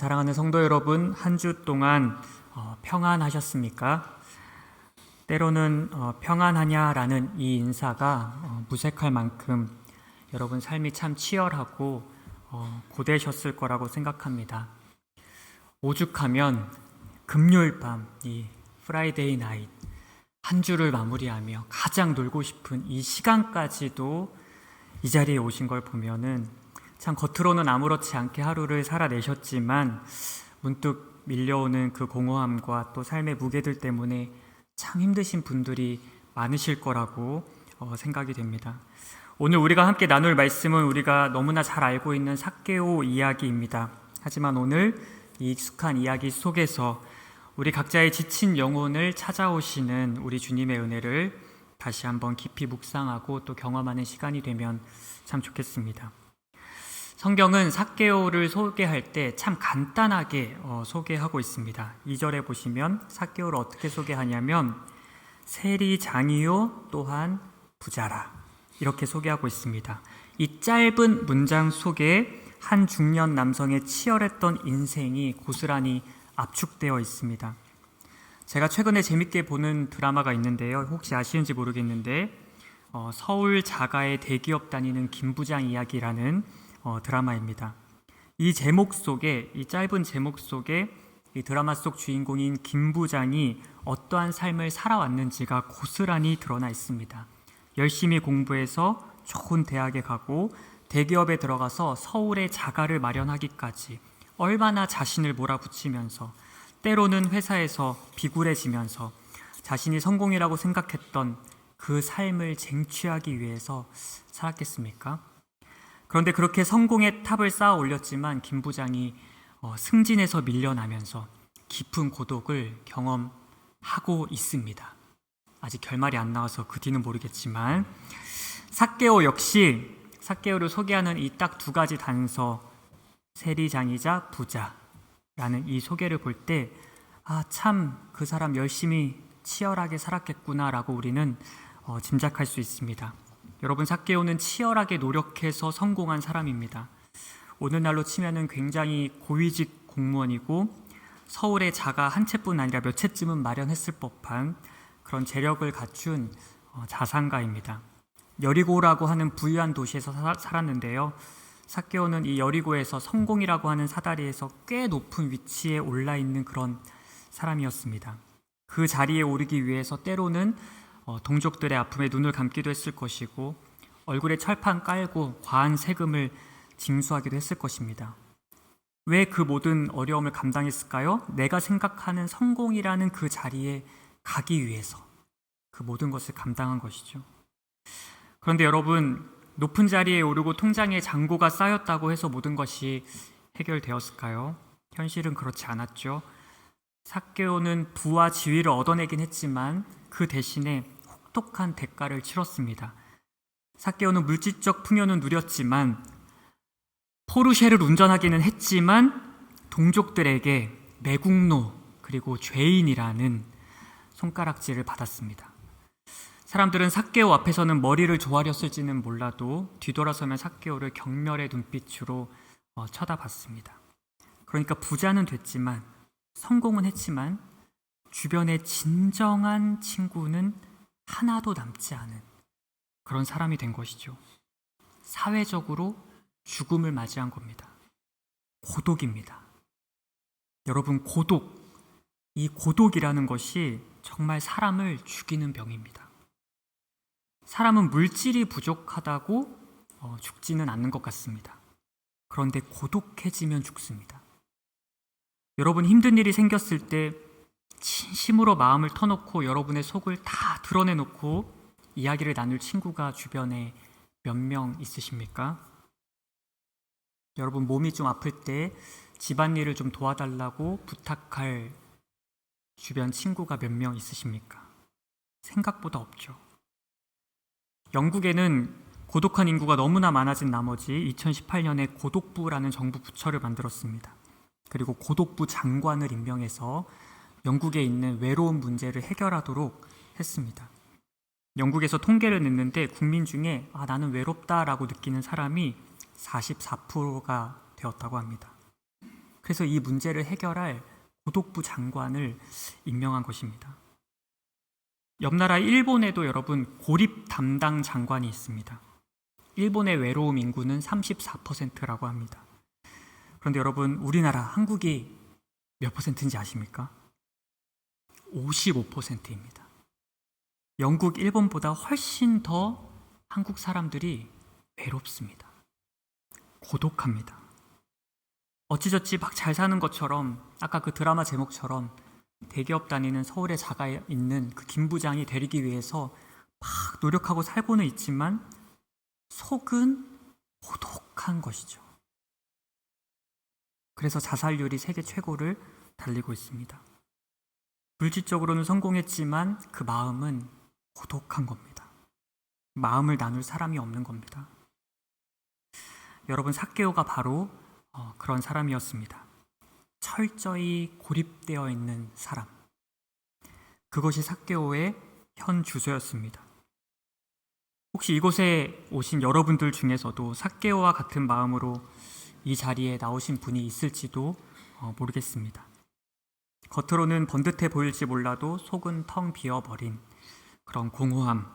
사랑하는 성도 여러분, 한 주 동안 평안하셨습니까? 때로는 평안하냐라는 이 인사가 무색할 만큼 여러분 삶이 참 치열하고 고되셨을 거라고 생각합니다. 오죽하면 금요일 밤, 이 프라이데이 나잇, 한 주를 마무리하며 가장 놀고 싶은 이 시간까지도 이 자리에 오신 걸 보면은 참 겉으로는 아무렇지 않게 하루를 살아내셨지만 문득 밀려오는 그 공허함과 또 삶의 무게들 때문에 참 힘드신 분들이 많으실 거라고 생각이 됩니다. 오늘 우리가 함께 나눌 말씀은 우리가 너무나 잘 알고 있는 삭개오 이야기입니다. 하지만 오늘 이 익숙한 이야기 속에서 우리 각자의 지친 영혼을 찾아오시는 우리 주님의 은혜를 다시 한번 깊이 묵상하고 또 경험하는 시간이 되면 참 좋겠습니다. 성경은 삭개오를 소개할 때 참 간단하게 소개하고 있습니다. 2절에 보시면 삭개오를 어떻게 소개하냐면 세리장이요 또한 부자라 이렇게 소개하고 있습니다. 이 짧은 문장 속에 한 중년 남성의 치열했던 인생이 고스란히 압축되어 있습니다. 제가 최근에 재밌게 보는 드라마가 있는데요. 혹시 아시는지 모르겠는데 서울 자가의 대기업 다니는 김부장 이야기라는 드라마입니다. 이 제목 속에, 이 짧은 제목 속에 이 드라마 속 주인공인 김 부장이 어떠한 삶을 살아왔는지가 고스란히 드러나 있습니다. 열심히 공부해서 좋은 대학에 가고 대기업에 들어가서 서울의 자가를 마련하기까지 얼마나 자신을 몰아붙이면서 때로는 회사에서 비굴해지면서 자신이 성공이라고 생각했던 그 삶을 쟁취하기 위해서 살았겠습니까? 그런데 그렇게 성공의 탑을 쌓아 올렸지만 김 부장이 승진에서 밀려나면서 깊은 고독을 경험하고 있습니다. 아직 결말이 안 나와서 그 뒤는 모르겠지만 삭개오 역시 삭개오를 소개하는 이 딱 두 가지 단서 세리장이자 부자라는 이 소개를 볼 때 참 그 사람 열심히 치열하게 살았겠구나라고 우리는 짐작할 수 있습니다. 여러분, 삭개오는 치열하게 노력해서 성공한 사람입니다. 오늘날로 치면은 굉장히 고위직 공무원이고 서울의 자가 한 채뿐 아니라 몇 채쯤은 마련했을 법한 그런 재력을 갖춘 자산가입니다. 여리고라고 하는 부유한 도시에서 살았는데요. 삭개오는 이 여리고에서 성공이라고 하는 사다리에서 꽤 높은 위치에 올라 있는 그런 사람이었습니다. 그 자리에 오르기 위해서 때로는 동족들의 아픔에 눈을 감기도 했을 것이고 얼굴에 철판 깔고 과한 세금을 징수하기도 했을 것입니다. 왜 그 모든 어려움을 감당했을까요? 내가 생각하는 성공이라는 그 자리에 가기 위해서 그 모든 것을 감당한 것이죠. 그런데 여러분, 높은 자리에 오르고 통장에 잔고가 쌓였다고 해서 모든 것이 해결되었을까요? 현실은 그렇지 않았죠. 삭개오는 부와 지위를 얻어내긴 했지만 그 대신에 혹독한 대가를 치렀습니다. 삭개오는 물질적 풍요는 누렸지만 포르쉐를 운전하기는 했지만 동족들에게 매국노 그리고 죄인이라는 손가락질을 받았습니다. 사람들은 삭개오 앞에서는 머리를 조아렸을지는 몰라도 뒤돌아서면 삭개오를 경멸의 눈빛으로 쳐다봤습니다. 그러니까 부자는 됐지만 성공은 했지만 주변에 진정한 친구는 하나도 남지 않은 그런 사람이 된 것이죠. 사회적으로 죽음을 맞이한 겁니다. 고독입니다. 여러분, 이 고독이라는 것이 정말 사람을 죽이는 병입니다. 사람은 물질이 부족하다고 죽지는 않는 것 같습니다. 그런데 고독해지면 죽습니다. 여러분, 힘든 일이 생겼을 때 진심으로 마음을 터놓고 여러분의 속을 다 드러내놓고 이야기를 나눌 친구가 주변에 몇 명 있으십니까? 여러분, 몸이 좀 아플 때 집안일을 좀 도와달라고 부탁할 주변 친구가 몇 명 있으십니까? 생각보다 없죠. 영국에는 고독한 인구가 너무나 많아진 나머지 2018년에 고독부라는 정부 부처를 만들었습니다. 그리고 고독부 장관을 임명해서 영국에 있는 외로움 문제를 해결하도록 했습니다. 영국에서 통계를 냈는데 국민 중에 나는 외롭다라고 느끼는 사람이 44%가 되었다고 합니다. 그래서 이 문제를 해결할 고독부 장관을 임명한 것입니다. 옆 나라 일본에도 여러분 고립 담당 장관이 있습니다. 일본의 외로움 인구는 34%라고 합니다. 그런데 여러분 우리나라 한국이 몇 퍼센트인지 아십니까? 55%입니다. 영국, 일본보다 훨씬 더 한국 사람들이 외롭습니다. 고독합니다. 어찌저찌 막 잘 사는 것처럼 아까 그 드라마 제목처럼 대기업 다니는 서울에 자가 있는 그 김 부장이 되리기 위해서 막 노력하고 살고는 있지만 속은 고독한 것이죠. 그래서 자살률이 세계 최고를 달리고 있습니다. 물질적으로는 성공했지만 그 마음은 고독한 겁니다. 마음을 나눌 사람이 없는 겁니다. 여러분, 삭개오가 바로 그런 사람이었습니다. 철저히 고립되어 있는 사람. 그것이 삭개오의 현 주소였습니다. 혹시 이곳에 오신 여러분들 중에서도 삭개오와 같은 마음으로 이 자리에 나오신 분이 있을지도 모르겠습니다. 겉으로는 번듯해 보일지 몰라도 속은 텅 비어버린 그런 공허함,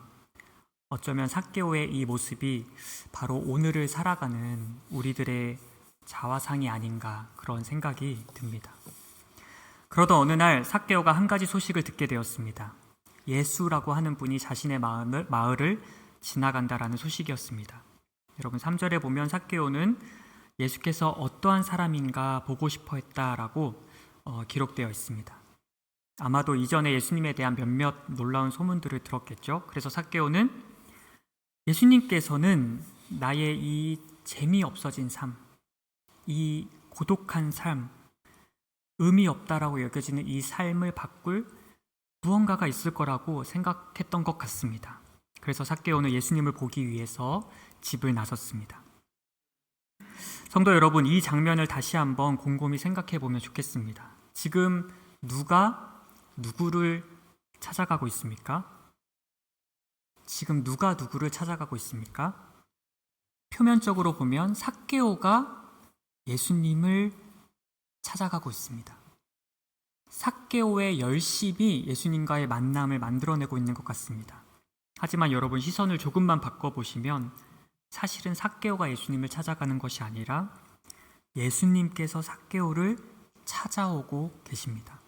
어쩌면 삭개오의 이 모습이 바로 오늘을 살아가는 우리들의 자화상이 아닌가 그런 생각이 듭니다. 그러던 어느 날 삭개오가 한 가지 소식을 듣게 되었습니다. 예수라고 하는 분이 자신의 마을을 지나간다라는 소식이었습니다. 여러분 3절에 보면 삭개오는 예수께서 어떠한 사람인가 보고 싶어 했다라고 기록되어 있습니다. 아마도 이전에 예수님에 대한 몇몇 놀라운 소문들을 들었겠죠. 그래서 삭개오는 예수님께서는 나의 이 재미없어진 삶, 이 고독한 삶, 의미 없다라고 여겨지는 이 삶을 바꿀 무언가가 있을 거라고 생각했던 것 같습니다. 그래서 삭개오는 예수님을 보기 위해서 집을 나섰습니다. 성도 여러분, 이 장면을 다시 한번 곰곰이 생각해 보면 좋겠습니다. 지금 누가 누구를 찾아가고 있습니까? 지금 누가 누구를 찾아가고 있습니까? 표면적으로 보면 삭개오가 예수님을 찾아가고 있습니다. 삭개오의 열심이 예수님과의 만남을 만들어내고 있는 것 같습니다. 하지만 여러분 시선을 조금만 바꿔보시면 사실은 삭개오가 예수님을 찾아가는 것이 아니라 예수님께서 삭개오를 찾아오고 계십니다.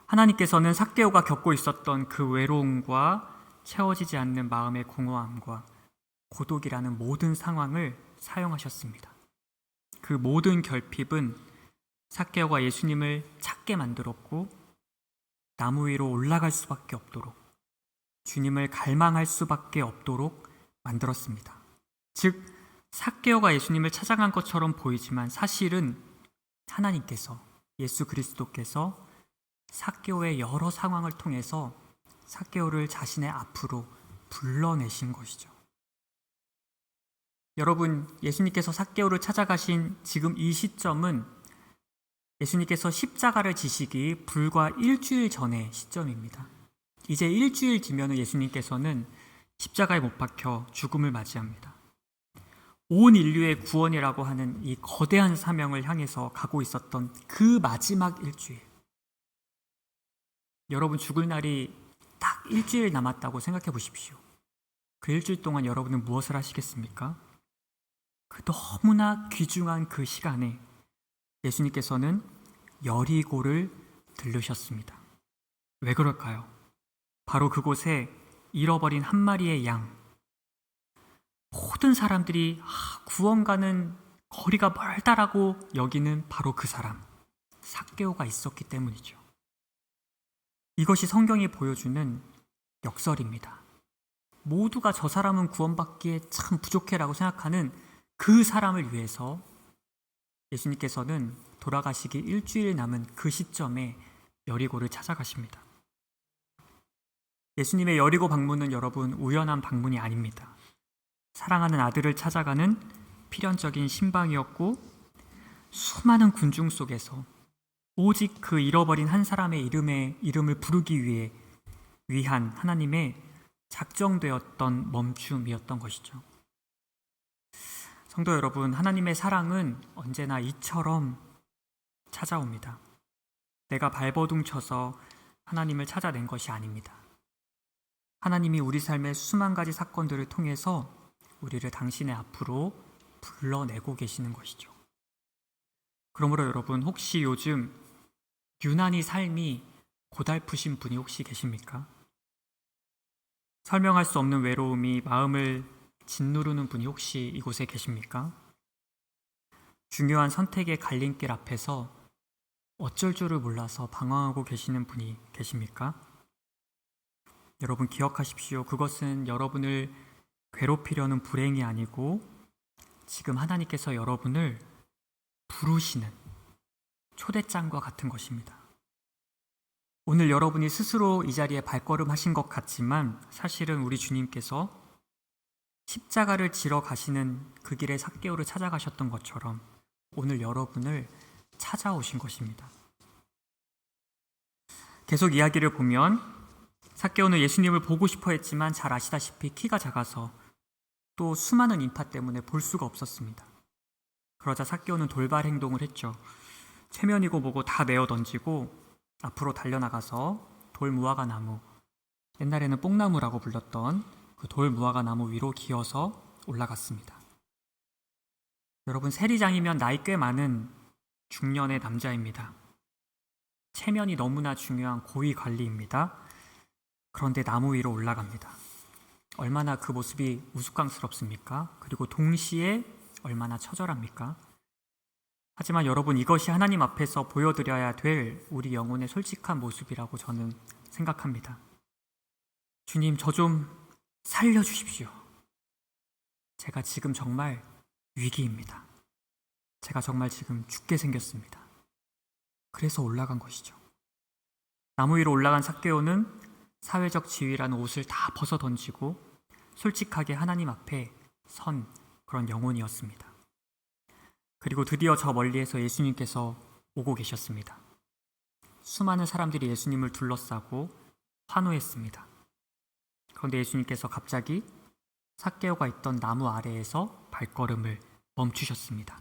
하나님께서는 삭개오가 겪고 있었던 그 외로움과 채워지지 않는 마음의 공허함과 고독이라는 모든 상황을 사용하셨습니다. 그 모든 결핍은 삭개오가 예수님을 찾게 만들었고 나무 위로 올라갈 수밖에 없도록 주님을 갈망할 수밖에 없도록 만들었습니다. 즉 삭개오가 예수님을 찾아간 것처럼 보이지만 사실은 하나님께서 예수 그리스도께서 삭개오의 여러 상황을 통해서 삭개오를 자신의 앞으로 불러내신 것이죠. 여러분, 예수님께서 삭개오를 찾아가신 지금 이 시점은 예수님께서 십자가를 지시기 불과 일주일 전의 시점입니다. 이제 일주일 뒤면 예수님께서는 십자가에 못 박혀 죽음을 맞이합니다. 온 인류의 구원이라고 하는 이 거대한 사명을 향해서 가고 있었던 그 마지막 일주일. 여러분 죽을 날이 딱 일주일 남았다고 생각해 보십시오. 그 일주일 동안 여러분은 무엇을 하시겠습니까? 그 너무나 귀중한 그 시간에 예수님께서는 여리고를 들르셨습니다. 왜 그럴까요? 바로 그곳에 잃어버린 한 마리의 양, 모든 사람들이 구원과는 거리가 멀다라고 여기는 바로 그 사람, 삭개오가 있었기 때문이죠. 이것이 성경이 보여주는 역설입니다. 모두가 저 사람은 구원받기에 참 부족해라고 생각하는 그 사람을 위해서 예수님께서는 돌아가시기 일주일 남은 그 시점에 여리고를 찾아가십니다. 예수님의 여리고 방문은 여러분 우연한 방문이 아닙니다. 사랑하는 아들을 찾아가는 필연적인 신방이었고 수많은 군중 속에서 오직 그 잃어버린 한 사람의 이름을 부르기 위한 하나님의 작정되었던 멈춤이었던 것이죠. 성도 여러분, 하나님의 사랑은 언제나 이처럼 찾아옵니다. 내가 발버둥 쳐서 하나님을 찾아낸 것이 아닙니다. 하나님이 우리 삶의 수만 가지 사건들을 통해서 우리를 당신의 앞으로 불러내고 계시는 것이죠. 그러므로 여러분, 혹시 요즘 유난히 삶이 고달프신 분이 혹시 계십니까? 설명할 수 없는 외로움이 마음을 짓누르는 분이 혹시 이곳에 계십니까? 중요한 선택의 갈림길 앞에서 어쩔 줄을 몰라서 방황하고 계시는 분이 계십니까? 여러분 기억하십시오. 그것은 여러분을 괴롭히려는 불행이 아니고 지금 하나님께서 여러분을 부르시는 초대장과 같은 것입니다. 오늘 여러분이 스스로 이 자리에 발걸음하신 것 같지만 사실은 우리 주님께서 십자가를 지러 가시는 그 길에 삭개오를 찾아가셨던 것처럼 오늘 여러분을 찾아오신 것입니다. 계속 이야기를 보면 삭개오는 예수님을 보고 싶어 했지만 잘 아시다시피 키가 작아서 또 수많은 인파 때문에 볼 수가 없었습니다. 그러자 삭개오는 돌발 행동을 했죠. 체면이고 뭐고 다 내어 던지고 앞으로 달려나가서 돌무화과 나무, 옛날에는 뽕나무라고 불렀던 그 돌무화과 나무 위로 기어서 올라갔습니다. 여러분, 세리장이면 나이 꽤 많은 중년의 남자입니다. 체면이 너무나 중요한 고위 관리입니다. 그런데 나무 위로 올라갑니다. 얼마나 그 모습이 우스꽝스럽습니까? 그리고 동시에 얼마나 처절합니까? 하지만 여러분, 이것이 하나님 앞에서 보여드려야 될 우리 영혼의 솔직한 모습이라고 저는 생각합니다. 주님, 저 좀 살려주십시오. 제가 지금 정말 위기입니다. 제가 정말 지금 죽게 생겼습니다. 그래서 올라간 것이죠. 나무 위로 올라간 삭개오는 사회적 지위라는 옷을 다 벗어 던지고 솔직하게 하나님 앞에 선 그런 영혼이었습니다. 그리고 드디어 저 멀리에서 예수님께서 오고 계셨습니다. 수많은 사람들이 예수님을 둘러싸고 환호했습니다. 그런데 예수님께서 갑자기 삭개오가 있던 나무 아래에서 발걸음을 멈추셨습니다.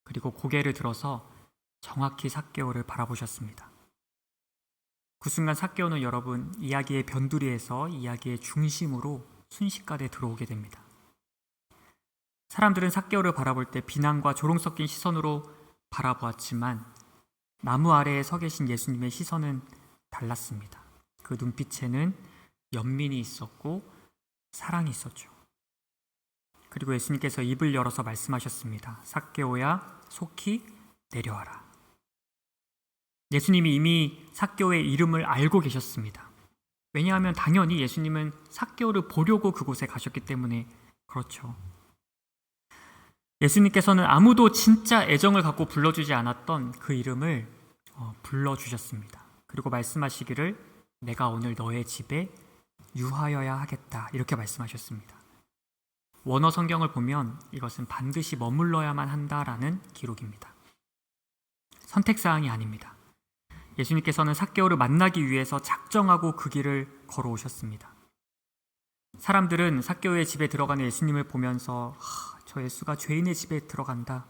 그리고 고개를 들어서 정확히 삭개오를 바라보셨습니다. 그 순간 삭개오는 여러분, 이야기의 변두리에서 이야기의 중심으로 순식간에 들어오게 됩니다. 사람들은 삭개오를 바라볼 때 비난과 조롱 섞인 시선으로 바라보았지만 나무 아래에 서 계신 예수님의 시선은 달랐습니다. 그 눈빛에는 연민이 있었고 사랑이 있었죠. 그리고 예수님께서 입을 열어서 말씀하셨습니다. 삭개오야, 속히 내려와라. 예수님이 이미 삭개오의 이름을 알고 계셨습니다. 왜냐하면 당연히 예수님은 삭개오를 보려고 그곳에 가셨기 때문에 그렇죠. 예수님께서는 아무도 진짜 애정을 갖고 불러주지 않았던 그 이름을 불러주셨습니다. 그리고 말씀하시기를 내가 오늘 너의 집에 유하여야 하겠다, 이렇게 말씀하셨습니다. 원어 성경을 보면 이것은 반드시 머물러야만 한다라는 기록입니다. 선택사항이 아닙니다. 예수님께서는 삭개오를 만나기 위해서 작정하고 그 길을 걸어오셨습니다. 사람들은 삭개오의 집에 들어가는 예수님을 보면서 저 예수가 죄인의 집에 들어간다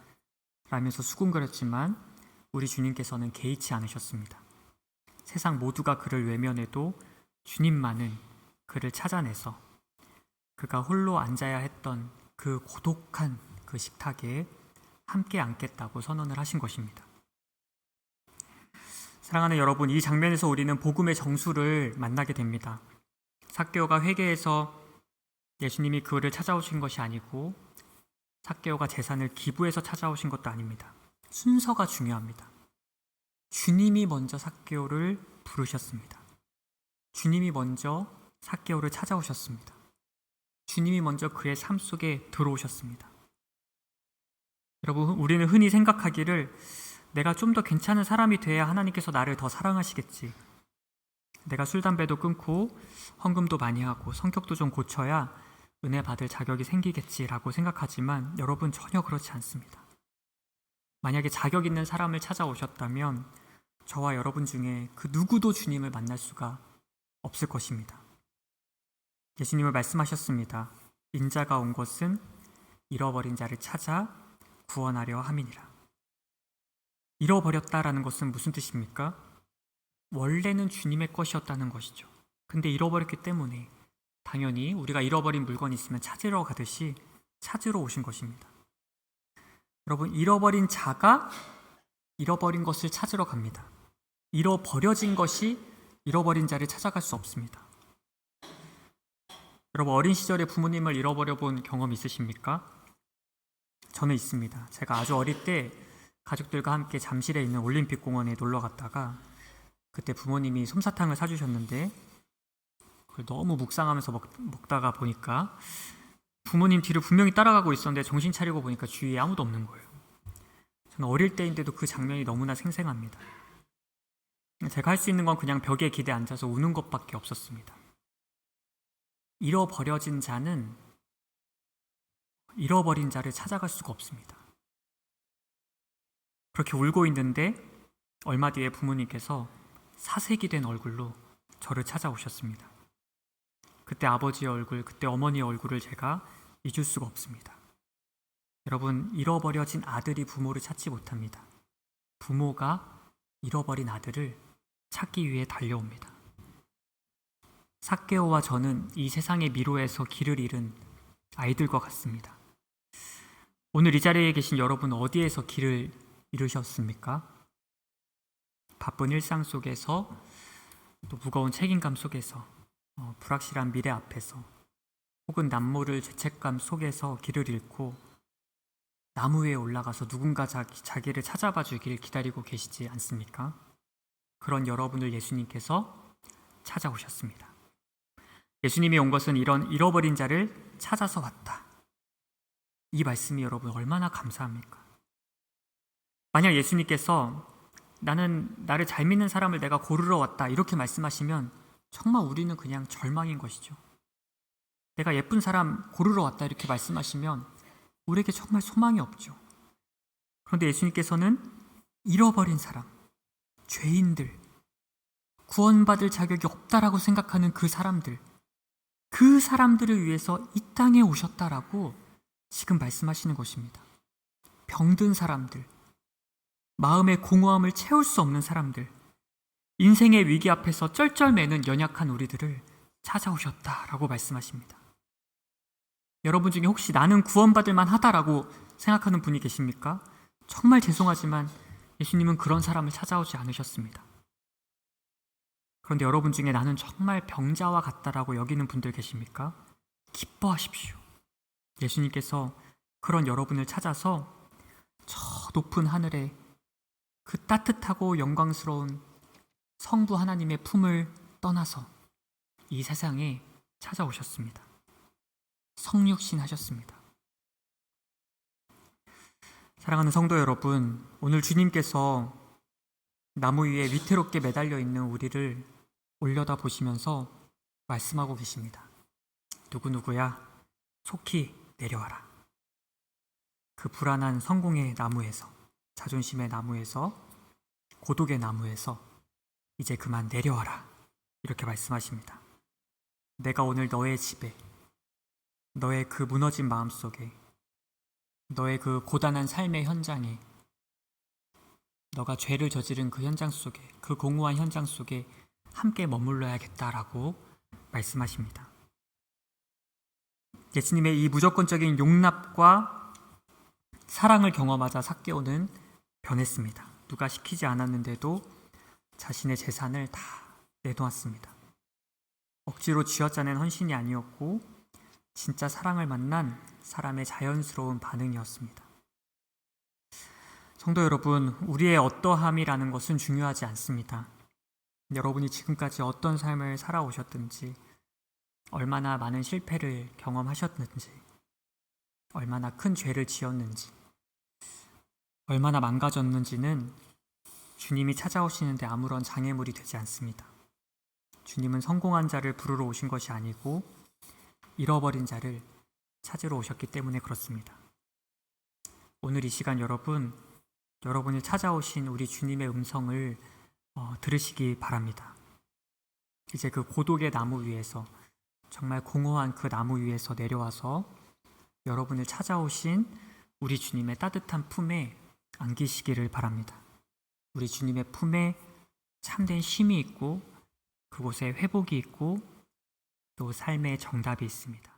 라면서 수군거렸지만 우리 주님께서는 개의치 않으셨습니다. 세상 모두가 그를 외면해도 주님만은 그를 찾아내서 그가 홀로 앉아야 했던 그 고독한 그 식탁에 함께 앉겠다고 선언을 하신 것입니다. 사랑하는 여러분, 이 장면에서 우리는 복음의 정수를 만나게 됩니다. 삭개오가 회개해서 예수님이 그를 찾아오신 것이 아니고 삭개오가 재산을 기부해서 찾아오신 것도 아닙니다. 순서가 중요합니다. 주님이 먼저 삭개오를 부르셨습니다. 주님이 먼저 삭개오를 찾아오셨습니다. 주님이 먼저 그의 삶 속에 들어오셨습니다. 여러분, 우리는 흔히 생각하기를 내가 좀 더 괜찮은 사람이 돼야 하나님께서 나를 더 사랑하시겠지. 내가 술, 담배도 끊고 헌금도 많이 하고 성격도 좀 고쳐야 은혜 받을 자격이 생기겠지라고 생각하지만 여러분, 전혀 그렇지 않습니다. 만약에 자격 있는 사람을 찾아오셨다면 저와 여러분 중에 그 누구도 주님을 만날 수가 없을 것입니다. 예수님을 말씀하셨습니다. 인자가 온 것은 잃어버린 자를 찾아 구원하려 함이니라. 잃어버렸다라는 것은 무슨 뜻입니까? 원래는 주님의 것이었다는 것이죠. 근데 잃어버렸기 때문에 당연히 우리가 잃어버린 물건이 있으면 찾으러 가듯이 찾으러 오신 것입니다. 여러분, 잃어버린 자가 잃어버린 것을 찾으러 갑니다. 잃어버려진 것이 잃어버린 자를 찾아갈 수 없습니다. 여러분, 어린 시절에 부모님을 잃어버려 본 경험 있으십니까? 저는 있습니다. 제가 아주 어릴 때 가족들과 함께 잠실에 있는 올림픽 공원에 놀러 갔다가 그때 부모님이 솜사탕을 사주셨는데 그걸 너무 묵상하면서 먹다가 보니까 부모님 뒤를 분명히 따라가고 있었는데 정신 차리고 보니까 주위에 아무도 없는 거예요. 저는 어릴 때인데도 그 장면이 너무나 생생합니다. 제가 할 수 있는 건 그냥 벽에 기대 앉아서 우는 것밖에 없었습니다. 잃어버려진 자는 잃어버린 자를 찾아갈 수가 없습니다. 그렇게 울고 있는데 얼마 뒤에 부모님께서 사색이 된 얼굴로 저를 찾아오셨습니다. 그때 아버지의 얼굴, 그때 어머니의 얼굴을 제가 잊을 수가 없습니다. 여러분, 잃어버려진 아들이 부모를 찾지 못합니다. 부모가 잃어버린 아들을 찾기 위해 달려옵니다. 삭개오와 저는 이 세상의 미로에서 길을 잃은 아이들과 같습니다. 오늘 이 자리에 계신 여러분, 어디에서 길을 잃으셨습니까? 바쁜 일상 속에서, 또 무거운 책임감 속에서, 불확실한 미래 앞에서, 혹은 남모를 죄책감 속에서 길을 잃고 나무 위에 올라가서 누군가 자기를 찾아봐 주길 기다리고 계시지 않습니까? 그런 여러분을 예수님께서 찾아오셨습니다. 예수님이 온 것은 이런 잃어버린 자를 찾아서 왔다. 이 말씀이 여러분 얼마나 감사합니까? 만약 예수님께서 나는 나를 잘 믿는 사람을 내가 고르러 왔다 이렇게 말씀하시면 정말 우리는 그냥 절망인 것이죠. 내가 예쁜 사람 고르러 왔다 이렇게 말씀하시면 우리에게 정말 소망이 없죠. 그런데 예수님께서는 잃어버린 사람, 죄인들, 구원받을 자격이 없다라고 생각하는 그 사람들을 위해서 이 땅에 오셨다라고 지금 말씀하시는 것입니다. 병든 사람들, 마음의 공허함을 채울 수 없는 사람들, 인생의 위기 앞에서 쩔쩔매는 연약한 우리들을 찾아오셨다라고 말씀하십니다. 여러분 중에 혹시 나는 구원받을 만하다라고 생각하는 분이 계십니까? 정말 죄송하지만 예수님은 그런 사람을 찾아오지 않으셨습니다. 그런데 여러분 중에 나는 정말 병자와 같다라고 여기는 분들 계십니까? 기뻐하십시오. 예수님께서 그런 여러분을 찾아서 저 높은 하늘에 그 따뜻하고 영광스러운 성부 하나님의 품을 떠나서 이 세상에 찾아오셨습니다. 성육신 하셨습니다. 사랑하는 성도 여러분, 오늘 주님께서 나무 위에 위태롭게 매달려 있는 우리를 올려다 보시면서 말씀하고 계십니다. 누구누구야, 속히 내려와라. 그 불안한 성공의 나무에서, 자존심의 나무에서, 고독의 나무에서 이제 그만 내려와라. 이렇게 말씀하십니다. 내가 오늘 너의 집에, 너의 그 무너진 마음속에, 너의 그 고단한 삶의 현장에, 너가 죄를 저지른 그 현장 속에, 그 공허한 현장 속에 함께 머물러야겠다라고 말씀하십니다. 예수님의 이 무조건적인 용납과 사랑을 경험하자 삭개오는 변했습니다. 누가 시키지 않았는데도 자신의 재산을 다 내놓았습니다. 억지로 쥐어짜낸 헌신이 아니었고 진짜 사랑을 만난 사람의 자연스러운 반응이었습니다. 성도 여러분, 우리의 어떠함이라는 것은 중요하지 않습니다. 여러분이 지금까지 어떤 삶을 살아오셨든지, 얼마나 많은 실패를 경험하셨는지, 얼마나 큰 죄를 지었는지, 얼마나 망가졌는지는 주님이 찾아오시는데 아무런 장애물이 되지 않습니다. 주님은 성공한 자를 부르러 오신 것이 아니고 잃어버린 자를 찾으러 오셨기 때문에 그렇습니다. 오늘 이 시간 여러분을 찾아오신 우리 주님의 음성을 들으시기 바랍니다. 이제 그 고독의 나무 위에서, 정말 공허한 그 나무 위에서 내려와서 여러분을 찾아오신 우리 주님의 따뜻한 품에 안기시기를 바랍니다. 우리 주님의 품에 참된 쉼이 있고 그곳에 회복이 있고 또 삶의 정답이 있습니다.